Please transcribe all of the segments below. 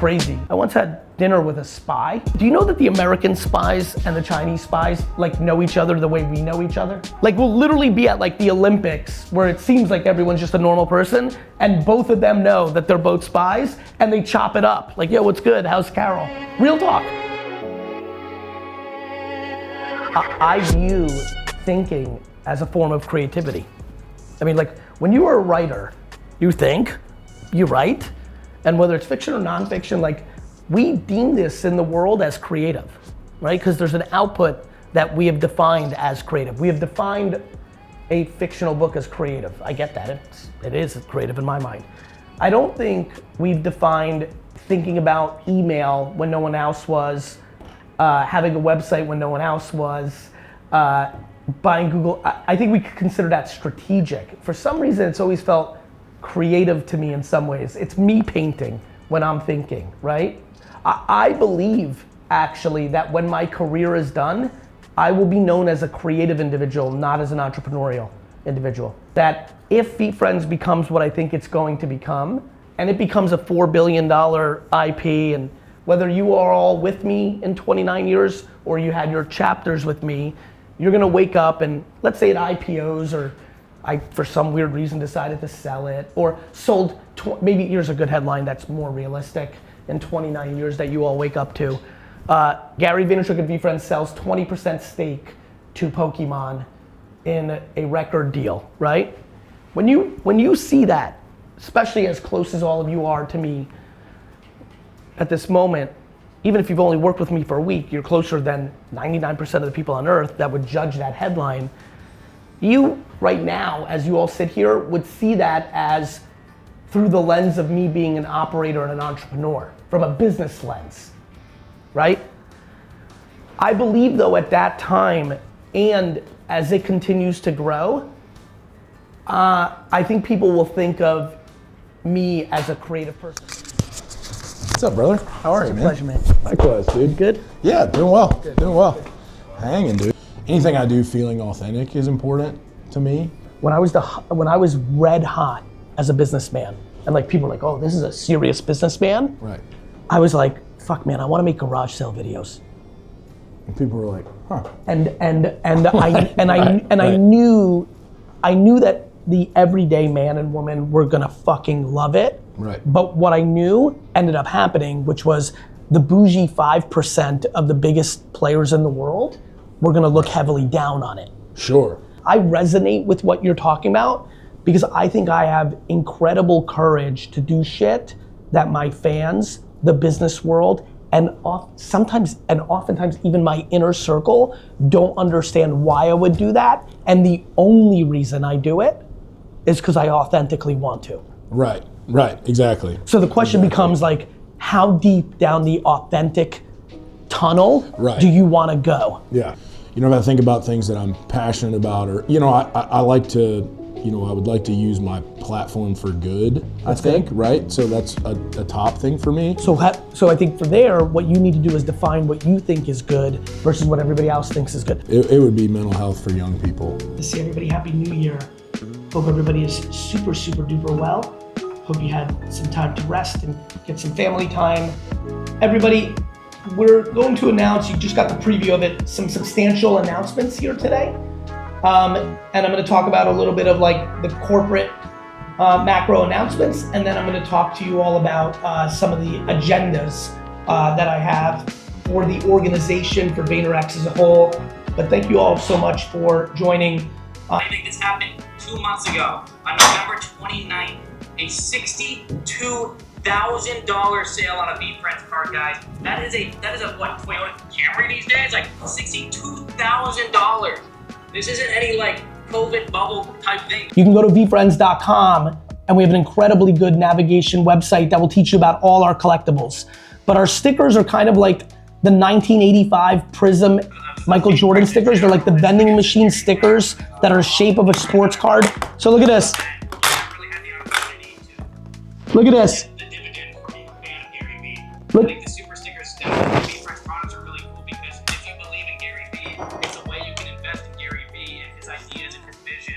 crazy. I once had dinner with a spy. Do you know that the American spies and the Chinese spies like know each other the way we know each other? Like we'll literally be at like the Olympics where it seems like everyone's just a normal person and both of them know that they're both spies and they chop it up. Like, yo, what's good? How's Carol? Real talk. I view thinking as a form of creativity. I mean, like when you are a writer, you think, you write, and whether it's fiction or nonfiction, like we deem this in the world as creative, right? Because there's an output that we have defined as creative. We have defined a fictional book as creative. I get that, it is creative in my mind. I don't think we've defined thinking about email when no one else was, having a website when no one else was, buying Google. I think we could consider that strategic. For some reason, it's always felt creative to me in some ways. It's me painting when I'm thinking, right? I believe actually that when my career is done, I will be known as a creative individual, not as an entrepreneurial individual. That if VeeFriends becomes what I think it's going to become, and it becomes a $4 billion IP, and whether you are all with me in 29 years or you had your chapters with me, you're gonna wake up and let's say it IPOs or I, for some weird reason, decided to sell it or sold, maybe here's a good headline that's more realistic, in 29 years that you all wake up to. Gary Vaynerchuk at VeeFriends sells 20% stake to Pokemon in a record deal, right? When you see that, especially as close as all of you are to me at this moment, even if you've only worked with me for a week, you're closer than 99% of the people on earth that would judge that headline. You, right now, as you all sit here, would see that as through the lens of me being an operator and an entrepreneur, from a business lens, right? I believe though at that time, and as it continues to grow, I think people will think of me as a creative person. What's up, brother? How are you, man? Pleasure, man. Likewise, dude. Good? Yeah, doing well. Good. Doing well. Hanging, dude. Anything I do feeling authentic is important to me. When I was red hot as a businessman, and like people were like, oh, this is a serious businessman. Right. I was like, fuck man, I want to make garage sale videos. And people were like, huh. I knew that the everyday man and woman were gonna fucking love it. Right. But what I knew ended up happening, which was the bougie 5% of the biggest players in the world were gonna look heavily down on it. Sure. I resonate with what you're talking about because I think I have incredible courage to do shit that my fans, the business world, and oftentimes even my inner circle don't understand why I would do that. And the only reason I do it is because I authentically want to. Right, exactly. So the question becomes like, how deep down the authentic tunnel do you want to go? Yeah. You know, if I think about things that I'm passionate about, or, you know, I like to, you know, I would like to use my platform for good, I think, right? So that's a top thing for me. So I think for there, what you need to do is define what you think is good versus what everybody else thinks is good. It would be mental health for young people. To see everybody, Happy New Year. Hope everybody is super, super duper well. Hope you had some time to rest and get some family time. Everybody, we're going to announce, you just got the preview of it, some substantial announcements here today. And I'm gonna talk about a little bit of like the corporate macro announcements, and then I'm gonna talk to you all about some of the agendas that I have for the organization, for VaynerX as a whole. But thank you all so much for joining. I think this happened 2 months ago on November 29th, a $62,000 sale on a VeeFriends card, guys. That is a what, Toyota Camry these days? Like $62,000. This isn't any like COVID bubble type thing. You can go to VeeFriends.com and we have an incredibly good navigation website that will teach you about all our collectibles. But our stickers are kind of like the 1985 Prism Michael Jordan stickers. They're like the vending machine stickers that are the shape of a sports card. So look at this. Look at this. The dividend for being a fan of Gary Vee. Look. I think the super stickers that VeeFriends products are really cool because if you believe in Gary Vee, it's a way you can invest in Gary Vee and his ideas and his vision.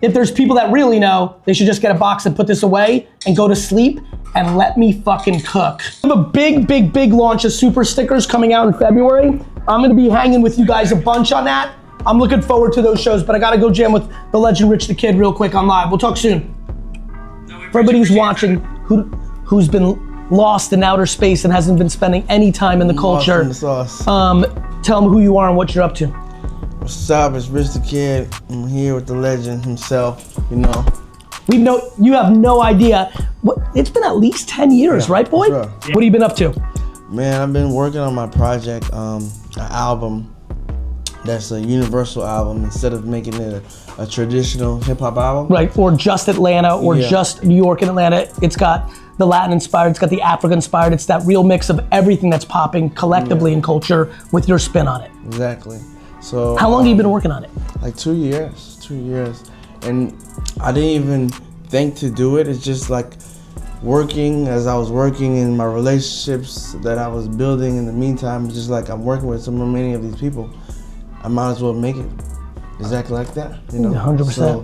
If there's people that really know, they should just get a box and put this away and go to sleep and let me fucking cook. I have a big launch of super stickers coming out in February. I'm gonna be hanging with you guys a bunch on that. I'm looking forward to those shows, but I gotta go jam with the legend Rich the Kid real quick on live. We'll talk soon. For everybody who's watching, who's been lost in outer space and hasn't been spending any time in the culture, tell them who you are and what you're up to. What's up, it's Rich the Kid. I'm here with the legend himself, you know. You have no idea. It's been at least 10 years, right, boy? Sure. What have you been up to? Man, I've been working on my project, an album that's a universal album instead of making it a traditional hip hop album. Right, or just Atlanta, or just New York and Atlanta. It's got the Latin inspired, it's got the African inspired, it's that real mix of everything that's popping collectively in culture with your spin on it. Exactly. So how long have you been working on it? Like 2 years, 2 years. And I didn't even think to do it. It's just like working as I was working in my relationships that I was building in the meantime. It's just like I'm working with so many of these people. I might as well make it exactly like that, you know? 100%. So,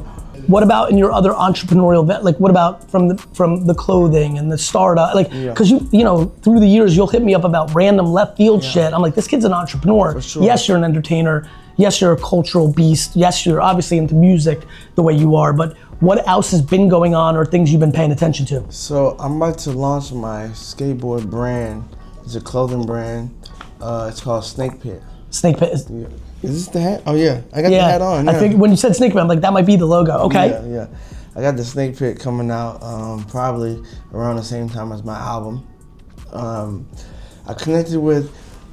what about in your other entrepreneurial, like what about from the clothing and the startup? Like, cause you know, through the years you'll hit me up about random left field shit. I'm like, this kid's an entrepreneur. For sure. Yes, you're an entertainer. Yes, you're a cultural beast. Yes, you're obviously into music the way you are, but what else has been going on or things you've been paying attention to? So I'm about to launch my skateboard brand. It's a clothing brand. It's called Snake Pit. Snake Pit is. Yeah. Is this the hat? Oh yeah, I got the hat on. Yeah. I think when you said Snake Pit, I'm like, that might be the logo. Okay. Yeah. I got the Snake Pit coming out probably around the same time as my album. I connected with.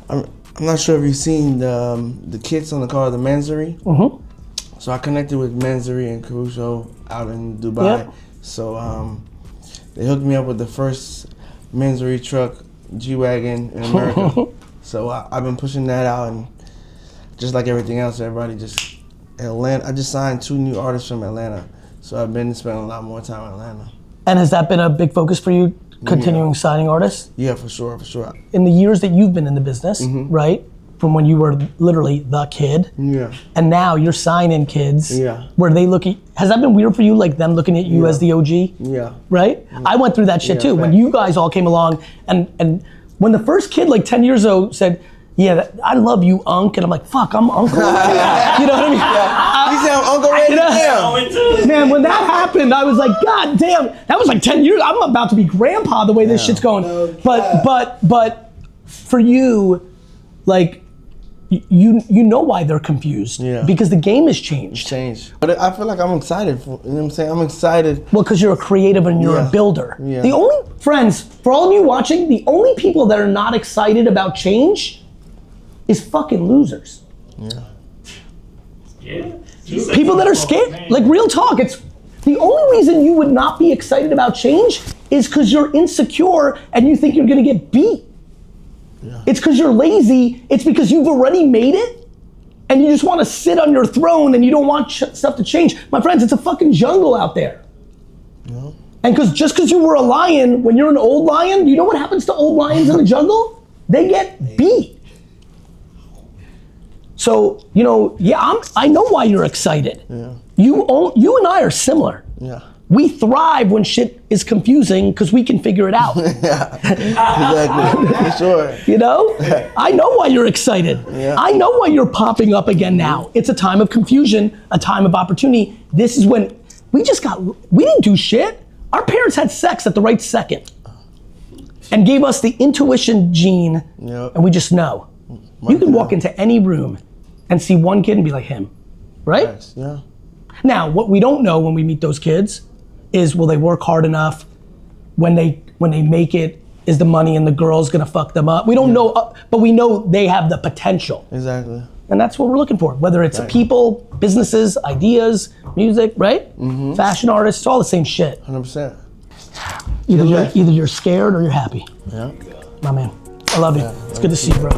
I'm not sure if you've seen the kits on the car, the Mansory. Mm-hmm. So I connected with Mansory and Caruso out in Dubai. Yep. So they hooked me up with the first Mansory truck G-Wagon in America. So I've been pushing that out, and just like everything else, everybody just Atlanta. I just signed 2 new artists from Atlanta, so I've been spending a lot more time in Atlanta. And has that been a big focus for you, continuing signing artists? Yeah, for sure. In the years that you've been in the business, right? From when you were literally the kid, and now you're signing kids. Where they look at, has that been weird for you, like them looking at you as the OG? Right? I went through that shit too. When you guys all came along, and when the first kid like 10 years ago said, I love you, Unc, and I'm like, fuck, I'm Uncle. You know what I mean? He said I'm Uncle Ray now. Man, when that happened, I was like, God damn, that was like 10 years. I'm about to be grandpa the way this shit's going. But for you, like, you know why they're confused. Because the game has changed. But I feel like I'm excited for, you know what I'm saying? I'm excited. Well, because you're a creative and you're a builder. The only, friends, for all of you watching, the only people that are not excited about change is fucking losers. People that are scared, like real talk, it's the only reason you would not be excited about change is because you're insecure and you think you're gonna get beat. It's because you're lazy, it's because you've already made it and you just wanna sit on your throne and you don't want stuff to change. My friends, it's a fucking jungle out there. And just because you were a lion, when you're an old lion, you know what happens to old lions in the jungle? They get beat. So, you know, I know why you're excited. You and I are similar. We thrive when shit is confusing because we can figure it out. Exactly, for sure. You know? I know why you're excited. I know why you're popping up again now. It's a time of confusion, a time of opportunity. This is when we didn't do shit. Our parents had sex at the right second and gave us the intuition gene, and we just know. You can walk into any room and see one kid and be like him, right? Yes, Now, what we don't know when we meet those kids is, will they work hard enough? When they make it, is the money and the girl's gonna fuck them up? We don't know, but we know they have the potential. Exactly. And that's what we're looking for, whether it's people, businesses, ideas, music, right? Fashion artists, it's all the same shit. 100%. Either you're scared or you're happy. Yeah. My man, I love you. It's good to see you, bro.